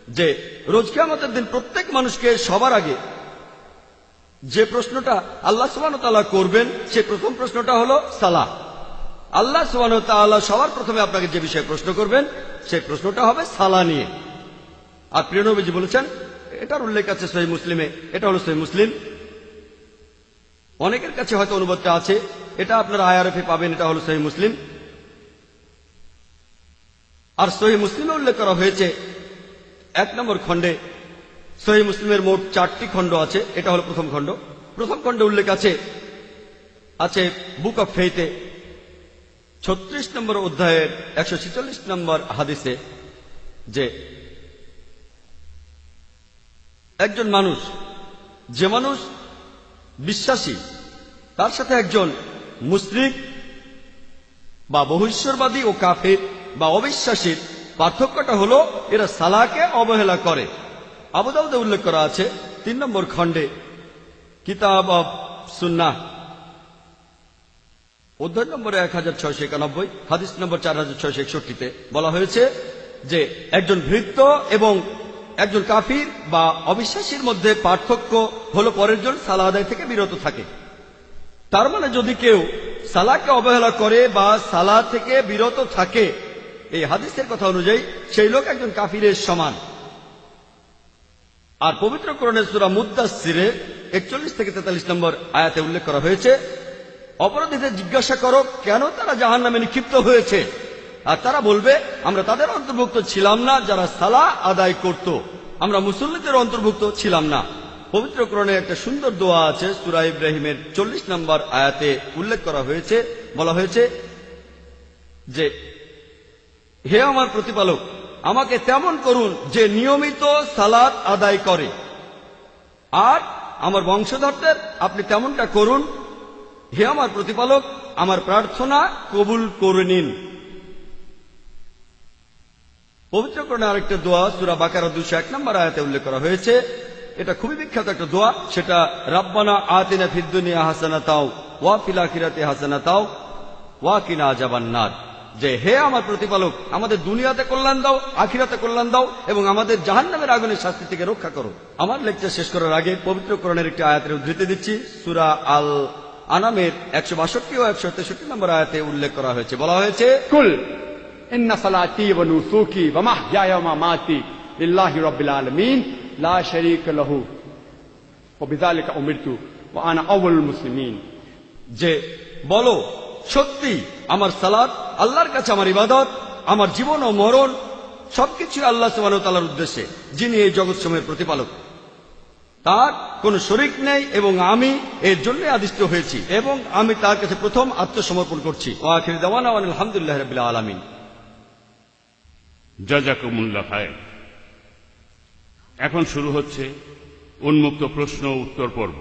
যে রোজ কিয়ামতের দিন প্রত্যেক মানুষকে সবার আগে যে প্রশ্নটা আল্লাহ সুবহানাহু ওয়া তাআলা করবেন, সেই প্রথম প্রশ্নটা হলো সালাহ। আল্লাহ সুবহানাহু ওয়া তাআলা সবার প্রথমে আপনাকে যে বিষয়ে প্রশ্ন করবেন, সেই প্রশ্নটা হবে সালাহ নিয়ে। আর প্রিয় নবীজি বলেছেন, এটার উল্লেখ আছে সহিহ মুসলিমে, এটা হলো সহিহ মুসলিম। অনেকের কাছে হয়তো অনুবাদটা আছে, এটা আপনারা IRF-এ পাবেন, এটা হলো সহিহ মুসলিম। আর সহিহ মুসলিমে উল্লেখ করা হয়েছে 1 নম্বর খণ্ডে। সহিহ মুসলিমের মোট 4টি খণ্ড আছে, এটা হলো প্রথম খণ্ড। প্রথম খণ্ডে উল্লেখ আছে বুক অফ ফেইথে 36 নম্বর অধ্যায়ের 146 নম্বর হাদিসে যে একজন মানুষ, যে মানুষ বিশ্বাসী, তার সাথে একজন মুশরিক বা বহুঈশ্বরবাদী ও কাফির বা অবিশ্বাসীর পার্থক্যটা হলো এরা সালাহকে অবহেলা করে। আবু দাউদে উল্লেখ করা আছে 3 নম্বর খণ্ডে কিতাব অব সুন্নাহ অধ্যায় নম্বর 1691 হাদিস নম্বর 4661-তে বলা হয়েছে যে একজন ভৃত্য এবং একজন কাফির বা অবিশ্বাসীর মধ্যে পার্থক্য হলো পরের জন সালাহ আদায় থেকে বিরত থাকে। তার মানে যদি কেউ সালাহকে অবহেলা করে বা সালাহ থেকে বিরত থাকে, এই হাদিসের কথা অনুযায়ী সেই লোক একজন কাফিরের সমান। আর পবিত্র কোরআনের সূরা মুদ্দাসসিরের 41 থেকে 43 নম্বর আয়াতে উল্লেখ করা হয়েছে, অপরাধীদের জিজ্ঞাসা করো কেন তারা জাহান্নামে নিক্ষিপ্ত হয়েছে, আর তারা বলবে আমরা তাদের অন্তর্ভুক্ত ছিলাম না যারা সালাহ আদায় করত, আমরা মুসল্লিদের অন্তর্ভুক্ত ছিলাম না। পবিত্র কোরআনে একটা সুন্দর দোয়া আছে, সূরা ইব্রাহিমের 40 নম্বর আয়াতে উল্লেখ করা হয়েছে, বলা হয়েছে যে হে আমার প্রতিপালক, আমাকে তেমন করুন যে নিয়মিত সালাত আদায় করে, আর আমার বংশধরদের আপনি তেমনটা করুন। হে আমার প্রতিপালক, আমার প্রার্থনা কবুল করে নিন। পবিত্র কোরআনে আরেকটা দোয়া সূরা বাকারা 201 নম্বর আয়াতে উল্লেখ করা হয়েছে, এটা খুবই বিখ্যাত একটা দোয়া, সেটা রাব্বানা আতিনা ফিদ দুনিয়া হাসানাতাও ওয়া ফিল আখিরাতি হাসানাতাও ওয়া কিনা আযাবান্নার। যে হে আমার প্রতিপালক, আমাদের দুনিয়াতে কল্যাণ দাও, আখিরাতে কল্যাণ দাও এবং আমাদের জাহান্নামের আগুনের শাস্তি থেকে রক্ষা করো। আমার লেকচার শেষ করার আগে পবিত্র কোরআনের একটি আয়াতের উদ্ধৃতি দিচ্ছি। সূরা আল আনামের 162 ও 163 নম্বর আয়াতে উল্লেখ করা হয়েছে, বলা হয়েছে কুল ইন্না সালাতি ওয়া নুসুকি ওয়া মাহইয়ায়া ওয়া মামাতি লিল্লাহি রাব্বিল আলামিন লা শারীকা লাহু ওয়া বিযালিকা উমিরতু ওয়া আনা আউয়ালুল মুসলিমিন। যে বলো সত্যি আমার সালাত আল্লাহর কাছে আমার ইবাদত, আমার জীবন ও মরণ সবকিছু আল্লাহ সুবহানাহু ওয়া তাআলার উদ্দেশ্যে, যিনি এই জগৎসমূহের প্রতিপালক, তার কোনো শরীক নেই এবং আমি এর জন্য আদিষ্ট হয়েছি এবং আমি তার কাছে প্রথম আত্মসমর্পণ করছি। ওয়া আখিরু দাওয়ানা আলহামদুলিল্লাহি রাব্বিল আলামিন। জাযাকুমুল্লাহ খায়র। এখন শুরু হচ্ছে উন্মুক্ত প্রশ্ন উত্তর পর্ব।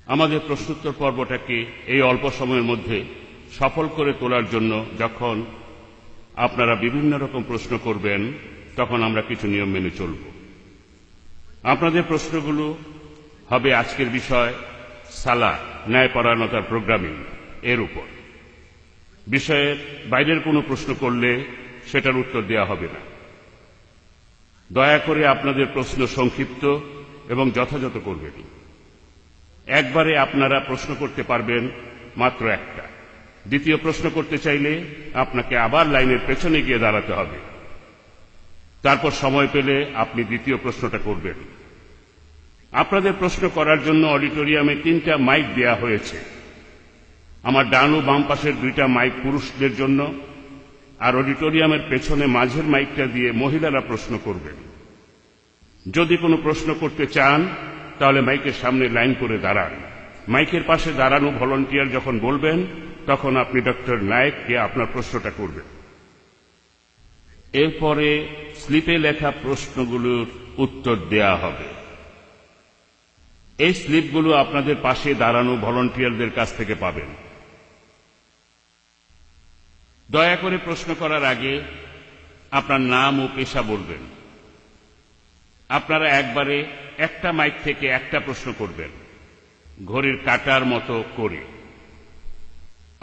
আমাদের প্রশ্নোত্তর পর্বটাকে এই অল্প সময়ের মধ্যে সফল করে তোলার জন্য যখন আপনারা বিভিন্ন রকম প্রশ্ন করবেন, তখন আমরা কিছু নিয়ম মেনে চলব। আপনাদের প্রশ্নগুলো হবে আজকের বিষয় সালাহ, ন্যায়পরায়ণতার প্রোগ্রামিং এর উপর। বিষয়ের বাইরের কোনো প্রশ্ন করলে সেটার উত্তর দেওয়া হবে না। দয়া করে আপনাদের প্রশ্ন সংক্ষিপ্ত এবং যথাযথ করবেন। একবারে আপনারা প্রশ্ন করতে পারবেন মাত্র একটা। দ্বিতীয় প্রশ্ন করতে চাইলে আপনাকে আবার লাইনের পেছনে গিয়ে দাঁড়াতে হবে। তারপর সময় পেলে আপনি দ্বিতীয় প্রশ্নটা করবেন। আপনাদের প্রশ্ন করার জন্য অডিটোরিয়ামে 3টা মাইক দেয়া হয়েছে। আমার ডান ও বাম পাশের 2টা মাইক পুরুষদের জন্য, আর অডিটোরিয়ামের পেছনে মাঝের মাইকটা দিয়ে মহিলারা প্রশ্ন করবেন। যদি কোনো প্রশ্ন করতে চান তাহলে মাইকের সামনে লাইন করে দাঁড়ান। মাইকের পাশে দাঁড়ানো ভলান্টিয়ার যখন বলবেন তখন আপনি ডক্টর নায়েককে আপনার প্রশ্নটা করবেন। এরপরে স্লিপে লেখা প্রশ্নগুলোর উত্তর দেয়া হবে। এই স্লিপগুলো আপনাদের পাশে দাঁড়ানো ভলান্টিয়ারদের কাছ থেকে পাবেন। দয়া করে প্রশ্ন করার আগে আপনার নাম ও পেশা বলবেন। আপনারা একবারে একটা মাইক থেকে একটা প্রশ্ন করবেন, ঘড়ির কাঁটার মতো করে।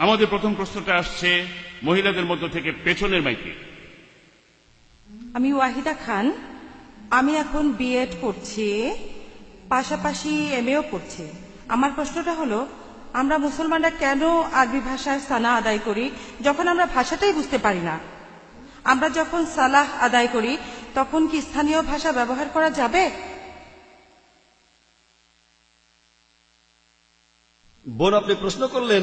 আমাদের প্রথম প্রশ্নটা আসছে মহিলাদের মধ্য থেকে পেছনের মাইকে। আমি ওয়াহিদা খান। আমি এখন বিএড করছি, পাশাপাশি এমএও করছি। আমার প্রশ্নটা হলো, আমরা মুসলমানরা কেন আরবি ভাষায় সানা আদায় করি যখন আমরা ভাষাটাই বুঝতে পারি না? আমরা যখন সালাহ আদায় করি তখন কি স্থানীয় ভাষা ব্যবহার করা যাবে? বোন, আপনি প্রশ্ন করলেন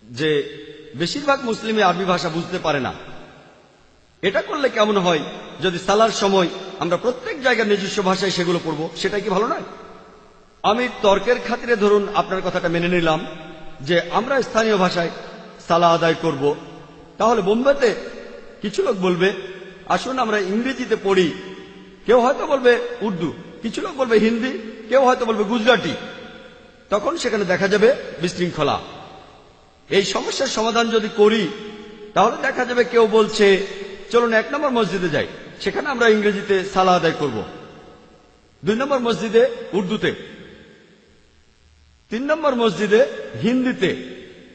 যে বেশিরভাগ মুসলিমই আরবি ভাষা বুঝতে পারে না। এটা করলে কেমন হয় যদি সালার সময় আমরা প্রত্যেক জায়গায় নিজস্ব ভাষায় সেগুলো পড়ব? সেটাই কি ভালো নয়? আমি তর্কের খাতিরে ধরুন আপনার কথাটা মেনে নিলাম যে আমরা স্থানীয় ভাষায় সালা আদায় করব। তাহলে বোম্বেতে কিছু লোক বলবে আসুন আমরা ইংরেজিতে পড়ি, কেউ হয়তো বলবে উর্দু, কিছু লোক বলবে হিন্দি, কেউ হয়তো বলবে গুজরাটি। তখন সেখানে দেখা যাবে বিশৃঙ্খলা। এই সমস্যার সমাধান যদি করি তাহলে দেখা যাবে কেউ বলছে চলুন 1 নম্বর মসজিদে যাই, সেখানে আমরা ইংরেজিতে সালা আদায় করব, 2 নম্বর মসজিদে উর্দুতে, 3 নম্বর মসজিদে হিন্দিতে,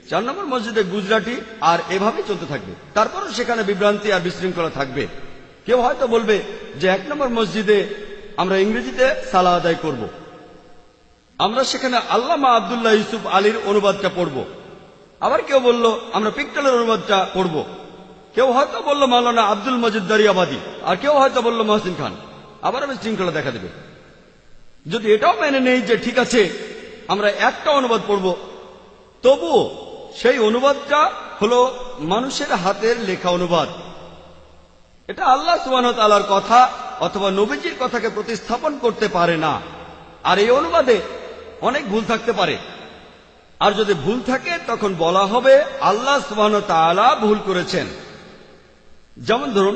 4 নম্বর মসজিদে গুজরাটি, আর এভাবেই চলতে থাকবে। তারপরও সেখানে বিভ্রান্তি আর বিশৃঙ্খলা থাকবে। কেউ হয়তো বলবে যে 1 নম্বর মসজিদে আমরা ইংরেজিতে সালা আদায় করব, আমরা সেখানে আল্লামা আব্দুল্লাহ ইউসুফ আলীর অনুবাদটা পড়ব। আবার কেউ বলল আমরা পিক্টলের অনুবাদটা পড়ব। কেউ হয়তো বলল মাওলানা আব্দুল মজিদ দারিয়াবাদী, আর কেউ হয়তো বলল মহসিন খান। আবার বিশৃঙ্খলা দেখা দেবে। যদি এটাও মেনে নেই যে ঠিক আছে আমরা একটা অনুবাদ পড়ব, তবুও সেই অনুবাদটা হলো মানুষের হাতের লেখা অনুবাদ। এটা আল্লাহ সুবহানাহু ওয়া তাআলার কথা অথবা নবীজির কথাকে প্রতিস্থাপন করতে পারে না। আর এই অনুবাদে অনেক ভুল থাকতে পারে। আর যদি ভুল থাকে তখন বলা হবে আল্লাহ সুবহানাহু ওয়া তাআলা ভুল করেছেন। যেমন ধরুন